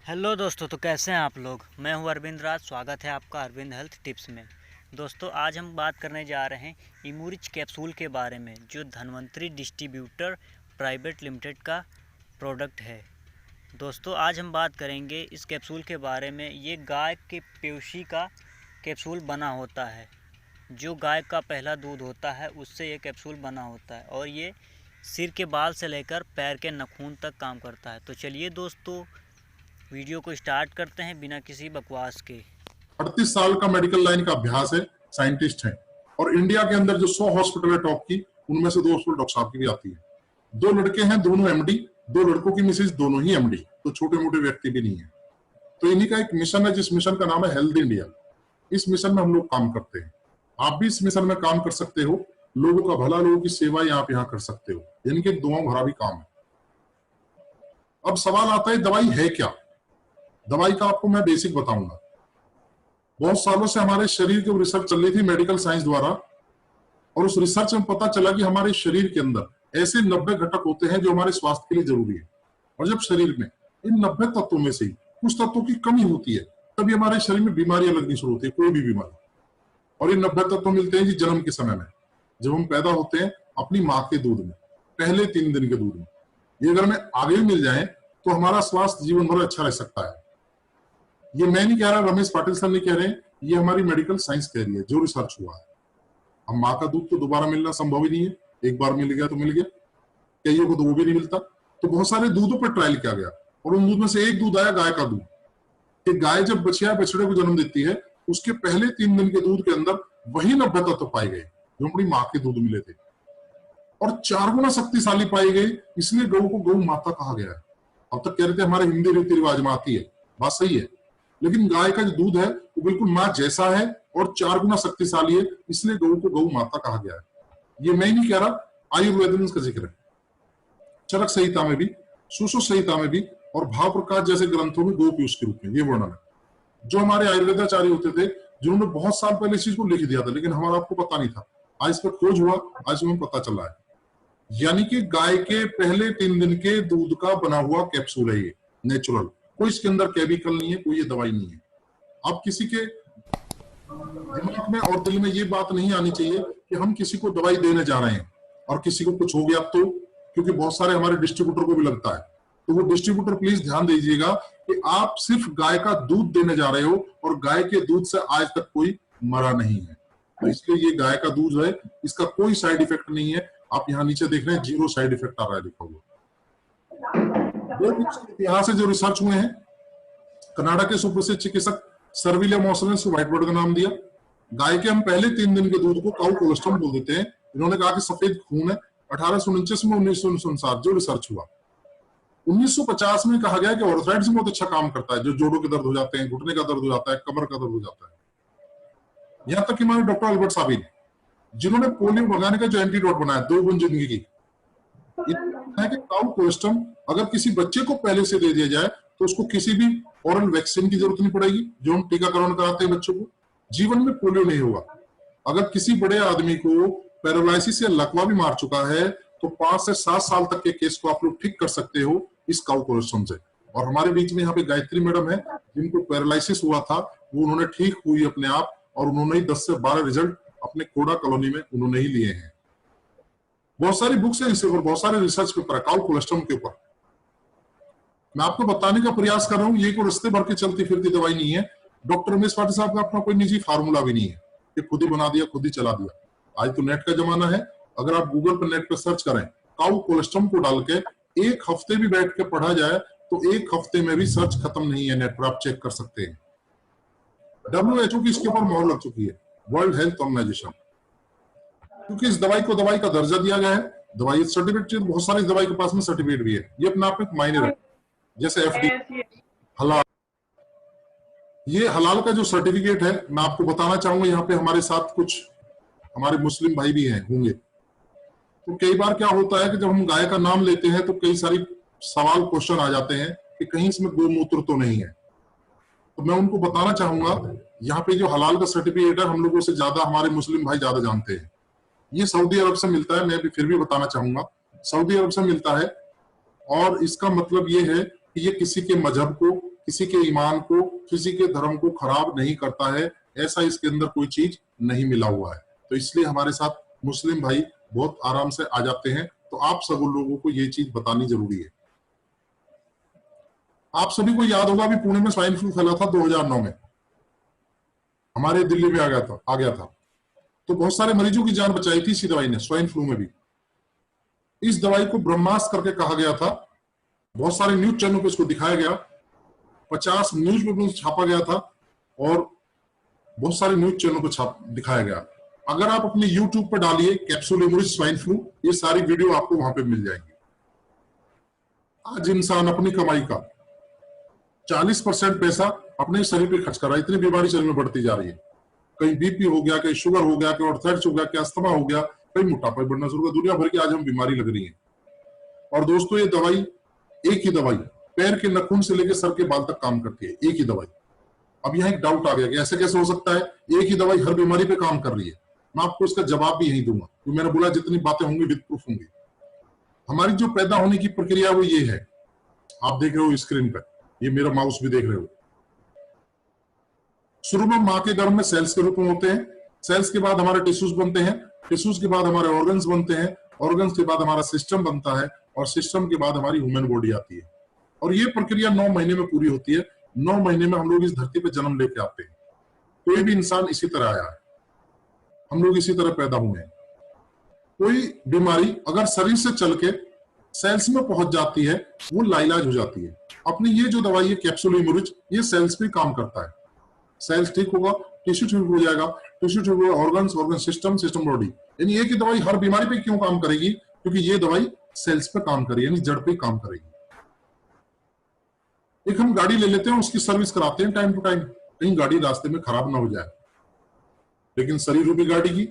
Hello दोस्तों, तो कैसे हैं आप लोग। मैं हूं अरविंद राज। स्वागत है आपका अरविंद हेल्थ टिप्स में। दोस्तों, आज हम बात करने जा रहे हैं इमूरिच कैप्सूल के बारे में, जो धन्वंतरी डिस्ट्रीब्यूटर प्राइवेट लिमिटेड का प्रोडक्ट है। दोस्तों, आज हम बात करेंगे इस कैप्सूल के बारे में। ये गाय के पेउशी का कैप्सूल बना होता है। जो गाय का पहला दूध होता है उससे ये कैप्सूल बना होता है, और ये सिर के बाल से लेकर पैर के नाखून तक काम करता है। तो चलिए दोस्तों, वीडियो को स्टार्ट करते हैं बिना किसी बकवास के। 38 साल का मेडिकल लाइन का अभ्यास है, साइंटिस्ट हैं, और इंडिया के अंदर जो 100 हॉस्पिटल है टॉप की, उनमें से 2 हॉस्पिटल डॉक्टर साहब की भी आती है। 2 लड़के हैं, दोनों एमडी, 2 लड़कों की मिसेज, दोनों ही एमडी, तो छोटे मोटे व्यक्ति भी नहीं है। तो इन्हीं का एक मिशन है, जिस मिशन का नाम है हेल्थ इंडिया। इस मिशन में हम लोग काम करते हैं। आप भी इस मिशन में काम कर सकते हो। लोगों का भला, लोगों की सेवा आप यहाँ कर सकते हो। इनके दुआओं भरा भी काम है। अब सवाल आता है, दवाई है क्या? दवाई का आपको मैं बेसिक बताऊंगा। बहुत सालों से हमारे शरीर के रिसर्च चल रही थी मेडिकल साइंस द्वारा, और उस रिसर्च में पता चला कि हमारे शरीर के अंदर ऐसे 90 घटक होते हैं जो हमारे स्वास्थ्य के लिए जरूरी है। और जब शरीर में इन 90 तत्वों में से कुछ तत्वों की कमी होती है, तभी हमारे शरीर में बीमारियां लगनी शुरू होती है, कोई भी बीमारी। और ये 90 तत्व मिलते हैं जी जन्म के समय में, जब हम पैदा होते हैं अपनी माँ के दूध में, पहले 3 दिन के दूध में। ये अगर हमें आगे मिल जाए तो हमारा स्वास्थ्य जीवन भर अच्छा रह सकता है। ये मैं नहीं कह रहा, रमेश पाटिल सर नहीं कह रहे हैं, ये हमारी मेडिकल साइंस कह रही है, जो रिसर्च हुआ है। अब माँ का दूध तो दोबारा मिलना संभव ही नहीं है। एक बार मिल गया तो मिल गया, कईयों को तो वो भी नहीं मिलता। तो बहुत सारे दूधों पर ट्रायल किया गया, और उन दूध में से एक दूध आया गाय का दूध। कि गाय जब बछिया बछड़े को जन्म देती है, उसके पहले 3 दिन के दूध के अंदर वही 90 तत्व पाए गए जो अपनी माँ के दूध मिले थे, और 4 गुना शक्तिशाली पाई गई। इसलिए गौ को गौ माता कहा गया है। अब तक कह रहे थे हमारे हिंदी रीति रिवाज में आती है, बात सही है, लेकिन गाय का जो दूध है वो बिल्कुल माँ जैसा है और 4 गुना शक्तिशाली है, इसलिए गौ को गौ माता कहा गया है। ये मैं नहीं कह रहा, आयुर्वेद में इसका जिक्र है। चरक संहिता में भी, सुश्रुत संहिता में भी, और भाव प्रकाश जैसे ग्रंथों में गौ पीयूष के रूप में ये वर्णन है। जो हमारे आयुर्वेदाचार्य होते थे, जिन्होंने बहुत साल पहले इस चीज को लिख दिया था, लेकिन हमारा आपको पता नहीं था। आज इस पर खोज हुआ, आज हमें पता चला है। यानी कि गाय के पहले 3 दिन के दूध का बना हुआ कैप्सूल है ये, नेचुरल। कोई इसके अंदर केमिकल नहीं है, कोई ये दवाई नहीं है। अब किसी के दिमाग में और दिल में ये बात नहीं आनी चाहिए कि हम किसी को दवाई देने जा रहे हैं और किसी को कुछ हो गया तो, क्योंकि बहुत सारे हमारे डिस्ट्रीब्यूटर को भी लगता है। तो वो डिस्ट्रीब्यूटर प्लीज ध्यान दीजिएगा कि आप सिर्फ गाय का दूध देने जा रहे हो, और गाय के दूध से आज तक कोई मरा नहीं है। तो इसलिए ये गाय का दूध है, इसका कोई साइड इफेक्ट नहीं है। आप यहाँ नीचे देख रहे हैं, 0 साइड इफेक्ट आ रहा है, लिखा हुआ। इतिहास से जो रिसर्च हुए हैं, कनाडा के सुप्रसिद्ध चिकित्सक सर विलियम ऑसल ने व्हाइट बर्ड का नाम दिया। गाय के हम पहले 3 दिन के दूध को काउ कोलेस्ट्रॉल बोल देते हैं। इन्होंने कहा कि सफेद खून है। 1849 में 1949 जो रिसर्च हुआ। 1950 में कहा गया कि ऑर्थराइटिस में बहुत अच्छा काम करता है, जो जोड़ों के दर्द हो जाते हैं, घुटने का दर्द हो जाता है, कमर का दर्द हो जाता है। यहाँ तक कि हमारे डॉक्टर अल्बर्ट साबिन, जिन्होंने पोलियो भगाने का जो एंटीडोट बनाया 2 गुण जिंदगी की, है कि काउ कोलेस्ट्रॉल अगर किसी बच्चे को पहले से दे दिया जाए तो उसको किसी भी ओरल वैक्सीन की जरूरत नहीं पड़ेगी, जो हम टीकाकरण कराते हैं बच्चों को। जीवन में पोलियो नहीं होगा। अगर किसी बड़े आदमी को पैरालाइसिस या लकवा भी मार चुका है, तो 5 से 7 साल तक के केस को आप लोग ठीक कर सकते हो इस काउ कोलेस्ट्रॉल से। और हमारे बीच में यहाँ पे गायत्री मैडम है, जिनको पैरालाइसिस हुआ था, वो उन्होंने ठीक हुई अपने आप, और उन्होंने ही 10 से 12 रिजल्ट अपने कोड़ा कॉलोनी में उन्होंने ही लिए हैं। बहुत सारी बुक्स हैं इसके ऊपर, बहुत सारे रिसर्च पेपर है काउ कोलेस्ट्रॉल के ऊपर। मैं आपको बताने का प्रयास कर रहा हूँ, ये कोई रस्ते भर के चलती फिरती दवाई नहीं है। डॉक्टर रमेश पाटिल साहब का अपना कोई निजी फार्मूला भी नहीं है कि खुद ही बना दिया, खुद ही चला दिया। आज तो नेट का जमाना है। अगर आप गूगल पर नेट पर सर्च करें, काउ कोलेस्ट्रॉल को डाल के 1 हफ्ते भी बैठ के पढ़ा जाए तो 1 हफ्ते में भी सर्च खत्म नहीं है। नेट पर आप चेक कर सकते हैं। WHO की इसके ऊपर मोहर लग चुकी है, वर्ल्ड हेल्थ ऑर्गेनाइजेशन, क्योंकि इस दवाई को दवाई का दर्जा दिया गया है। दवाई सर्टिफिकेट, बहुत सारी दवाई के पास में सर्टिफिकेट भी है। ये अपने आप में मायने रखता है। जैसे एफडी, हलाल, ये हलाल का जो सर्टिफिकेट है, मैं आपको बताना चाहूंगा। यहाँ पे हमारे साथ कुछ हमारे मुस्लिम भाई भी हैं, होंगे। तो कई बार क्या होता है कि जब हम गाय का नाम लेते हैं तो कई सारी सवाल, क्वेश्चन आ जाते हैं कि कहीं इसमें गोमूत्र तो नहीं है। तो मैं उनको बताना चाहूंगा, यहाँ पे जो हलाल का सर्टिफिकेट है, हम लोगों से ज्यादा हमारे मुस्लिम भाई ज्यादा जानते हैं। ये सऊदी अरब से मिलता है। मैं भी फिर भी बताना चाहूंगा, सऊदी अरब से मिलता है। और इसका मतलब ये है कि ये किसी के मजहब को, किसी के ईमान को, किसी के धर्म को खराब नहीं करता है, ऐसा इसके अंदर कोई चीज नहीं मिला हुआ है। तो इसलिए हमारे साथ मुस्लिम भाई बहुत आराम से आ जाते हैं। तो आप सब लोगों को ये चीज बतानी जरूरी है। आप सभी को याद होगा, अभी पुणे में स्वाइन फ्लू फैला था 2009 में, हमारे दिल्ली में आ गया था। तो बहुत सारे मरीजों की जान बचाई थी इसी दवाई ने, स्वाइन फ्लू में भी। इस दवाई को ब्रह्मास्त्र करके कहा गया था, बहुत सारे न्यूज चैनलों पे इसको दिखाया गया, 50 न्यूज पेपर में छापा गया था और बहुत सारे न्यूज चैनलों को दिखाया गया। अगर आप अपने YouTube पर डालिए कैप्सूल इमूरिज स्वाइन फ्लू, ये सारी वीडियो आपको वहां पे मिल जाएंगी। आज इंसान अपनी कमाई का 40% पैसा अपने शरीर पे खर्च कर रहा है। इतनी बीमारी शरीर में बढ़ती जा रही है, कहीं बीपी हो गया, कहीं शुगर हो गया, कहीं ऑर्थराइटिस हो गया, कहीं अस्थमा हो गया, कहीं मोटापा बढ़ना शुरू हो गया। दुनिया भर की आज हम बीमारी लग रही है। और दोस्तों, ये दवाई, एक ही दवाई पैर के नखून से लेकर सर के बाल तक काम करती है, एक ही दवाई। अब यहाँ एक डाउट आ गया कि ऐसे कैसे हो सकता है, एक ही दवाई हर बीमारी पे काम कर रही है। मैं आपको इसका जवाब भी यही दूंगा, क्योंकि मैंने बोला जितनी बातें होंगी विद प्रूफ होंगी। हमारी जो पैदा होने की प्रक्रिया वो ये है, आप देख रहे हो स्क्रीन पर, ये मेरा माउस भी देख रहे हो। शुरू में मां के गर्भ में सेल्स के रूप में होते हैं, सेल्स के बाद हमारे टिश्यूज बनते हैं, टिश्यूज के बाद हमारे ऑर्गन्स बनते हैं, ऑर्गन्स के बाद हमारा सिस्टम बनता है, और सिस्टम के बाद हमारी ह्यूमन बॉडी आती है। और ये प्रक्रिया 9 महीने में पूरी होती है। 9 महीने में हम लोग इस धरती पे जन्म लेके आते हैं। कोई भी इंसान इसी तरह आया है, हम लोग इसी तरह पैदा हुए हैं। कोई बीमारी अगर शरीर से चल के सेल्स में पहुंच जाती है, वो लाइलाज हो जाती है। अपनी ये जो दवाई है कैप्सूल इमूरिज, ये सेल्स पे काम करता है। सेल्स ठीक होगा, टिश्यू ठीक हो जाएगा, टिश्यू ठीक होगा, organs, organ system, system body. यानी एक ही दवाई हर बीमारी पे क्यों काम करेगी? क्योंकि ये दवाई सेल्स पे काम करेगी, यानी जड़ पे काम करेगी। एक हम गाड़ी ले लेते हैं, उसकी सर्विस कराते हैं टाइम टू टाइम, कहीं गाड़ी रास्ते में खराब ना हो जाए। लेकिन शरीर रूपी गाड़ी की